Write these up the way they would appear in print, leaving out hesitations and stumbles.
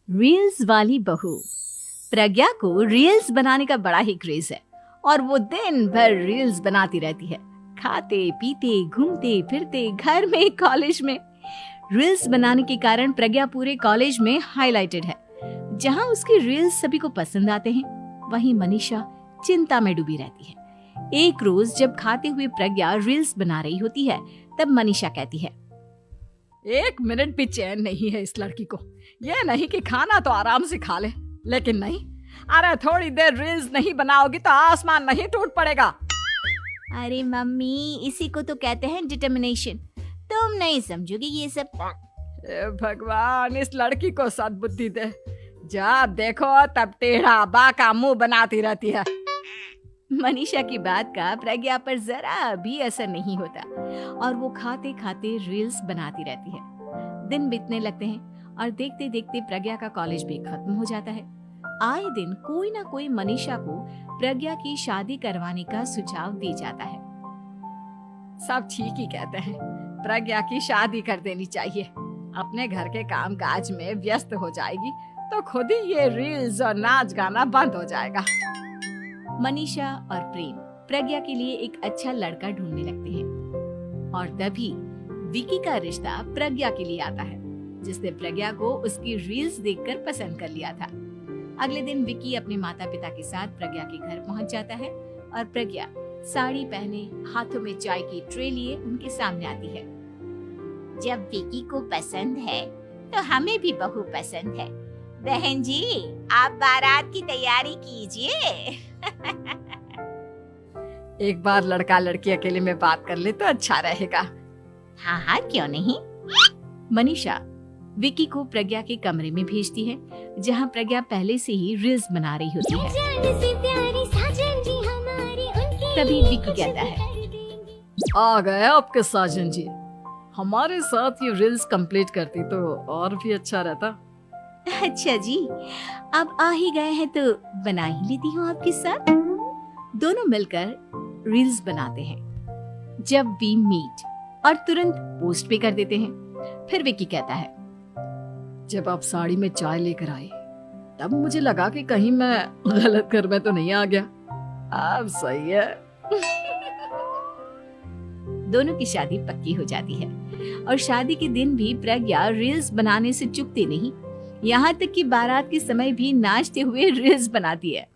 Reels वाली बहू। प्रज्ञा को रील्स बनाने का बड़ा ही क्रेज है और वो दिन भर रील्स बनाती रहती है। खाते पीते घूमते फिरते घर में कॉलेज में रील्स बनाने के कारण प्रज्ञा पूरे कॉलेज में हाईलाइटेड है। जहां उसकी रील्स सभी को पसंद आते हैं, वहीं मनीषा चिंता में डूबी रहती है। एक रोज जब खाते हुए प्रज्ञा रील्स बना रही होती है, तब मनीषा कहती है, एक मिनट भी चैन नहीं है इस लड़की को। ये नहीं कि खाना तो आराम से खा ले, लेकिन नहीं, अरे थोड़ी देर रील्स नहीं बनाओगी तो आसमान नहीं टूट पड़ेगा। अरे मम्मी, इसी को तो कहते हैं डिटर्मिनेशन। तुम नहीं समझोगी ये सब। भगवान, इस लड़की को सद्बुद्धि दे। जब देखो तब टेढ़ा बाका मुंह बनाती रहती है। मनीषा की बात का प्रज्ञा पर जरा भी असर नहीं होता और वो खाते खाते रील्स बनाती रहती है। दिन बीतने लगते हैं और देखते देखते प्रज्ञा का कॉलेज भी खत्म हो जाता है। आए दिन कोई ना कोई मनीषा को प्रज्ञा की शादी करवाने का सुझाव दे जाता है। सब ठीक ही कहते हैं, प्रज्ञा की शादी कर देनी चाहिए। अपने घर के काम काज में व्यस्त हो जाएगी तो खुद ही ये रील्स और नाच गाना बंद हो जाएगा। मनीषा और प्रेम प्रज्ञा के लिए एक अच्छा लड़का ढूंढने लगते हैं और तभी विकी का रिश्ता प्रज्ञा के लिए आता है, जिसने प्रज्ञा को उसकी रील्स देखकर पसंद कर लिया था। अगले दिन विकी अपने माता पिता के साथ प्रज्ञा के घर पहुंच जाता है और प्रज्ञा साड़ी पहने हाथों में चाय की ट्रे लिए उनके सामने आती है। जब विकी को पसंद है तो हमें भी बहू पसंद है। बहन जी, आप बारात की तैयारी कीजिए। एक बार लड़का लड़की अकेले में बात कर ले तो अच्छा रहेगा। हाँ हाँ, क्यों नहीं। मनीषा विकी को प्रज्ञा के कमरे में भेजती है, जहां प्रज्ञा पहले से ही रील्स बना रही होती है। तभी विकी कहता है, आ गए आपके साजन जी। हमारे साथ ये रील्स कंप्लीट करती तो और भी अच्छा रहता। अच्छा जी, अब आ ही गए हैं तो बना ही लेती हूँ आपके साथ। दोनों मिलकर रील्स बनाते हैं। जब वी मीट और तुरंत पोस्ट भी कर देते हैं। फिर विकी कहता है, जब आप साड़ी में चाय लेकर आई तब मुझे लगा कि कहीं मैं गलत घर में तो नहीं आ गया। अब सही है। दोनों की शादी पक्की हो जाती है और शादी के दिन भी प्रज्ञा रील्स बनाने से चूकती नहीं। यहाँ तक कि बारात के समय भी नाचते हुए रील्स बनाती है।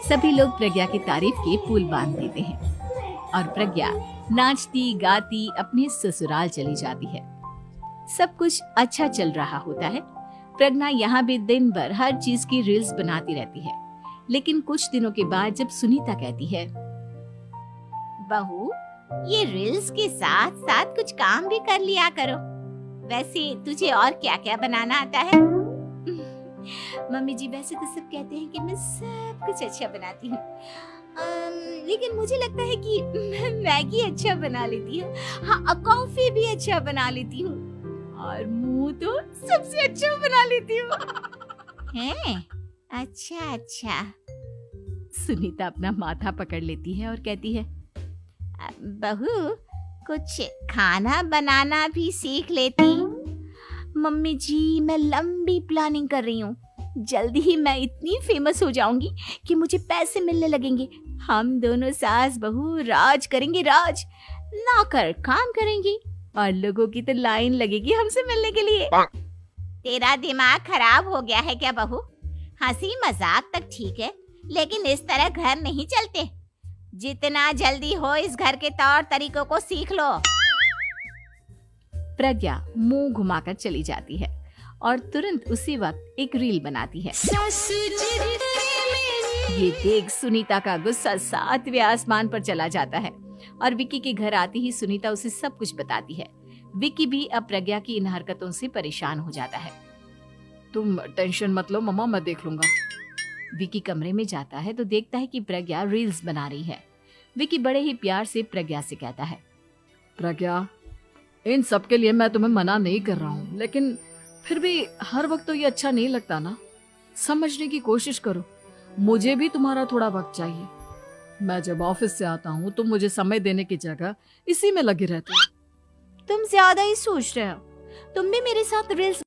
सभी लोग प्रज्ञा की तारीफ के पुल बांध देते हैं और प्रज्ञा नाचती गाती अपने ससुराल चली जाती है। सब कुछ अच्छा चल रहा होता है। प्रज्ञा यहाँ भी दिन भर हर चीज की रील्स बनाती रहती है। लेकिन कुछ दिनों के बाद जब सुनीता कहती है, बहू, ये रील्स के साथ साथ कुछ काम भी कर लिया करो। वैसे तुझे और क्या क्या बनाना आता है? मम्मी जी, वैसे तो सब कहते हैं कि मैं सब कुछ अच्छा बनाती हूँ, लेकिन मुझे लगता है कि मैं मैगी अच्छा बना लेती हूँ। हाँ, कॉफी भी अच्छा बना लेती हूँ और मुंह तो सबसे अच्छा बना लेती हूँ। हैं? अच्छा अच्छा। सुनीता अपना माथा पकड़ लेती है और कहती है, बहू, कुछ खाना बनाना भी सीख लेती। मम्मी जी, मैं लंबी प्लानिंग कर रही हूँ। जल्दी ही मैं इतनी फेमस हो जाऊंगी कि मुझे पैसे मिलने लगेंगे। हम दोनों सास बहू राज करेंगे, राज। नौकर काम करेंगी और लोगों की तो लाइन लगेगी हमसे मिलने के लिए। तेरा दिमाग खराब हो गया है क्या बहू? हंसी मजाक तक ठीक है, लेकिन इस तरह घर नहीं चलते। जितना जल्दी हो इस घर के तौर तरीकों को सीख लो। प्रज्ञा मुंह घुमाकर चली जाती है और तुरंत उसी वक्त एक रील बनाती है। ये देख सुनीता का गुस्सा 7वें आसमान पर चला जाता है और विकी के घर आती ही सुनीता उसे सब कुछ बताती है। विकी भी अब प्रज्ञा की इन हरकतों से परेशान हो जाता है। तुम टेंशन मत लो मम्मा, मैं देख लूंगा। विकी कमरे में जाता है तो देखता है कि प्रज्ञा रील्स बना रही है। विकी बड़े ही प्यार से प्रज्ञा से कहता है, प्रज्ञा, इन सब के लिए मैं तुम्हें मना नहीं कर रहा हूँ, लेकिन फिर भी हर वक्त तो ये अच्छा नहीं लगता ना। समझने की कोशिश करो, मुझे भी तुम्हारा थोड़ा वक्त चाहिए। मैं जब ऑफिस से आता हूँ तो मुझे समय देने की जगह इसी में लगे रहते हो। तुम ज्यादा ही सोच रहे हो। तुम भी मेरे साथ रील्स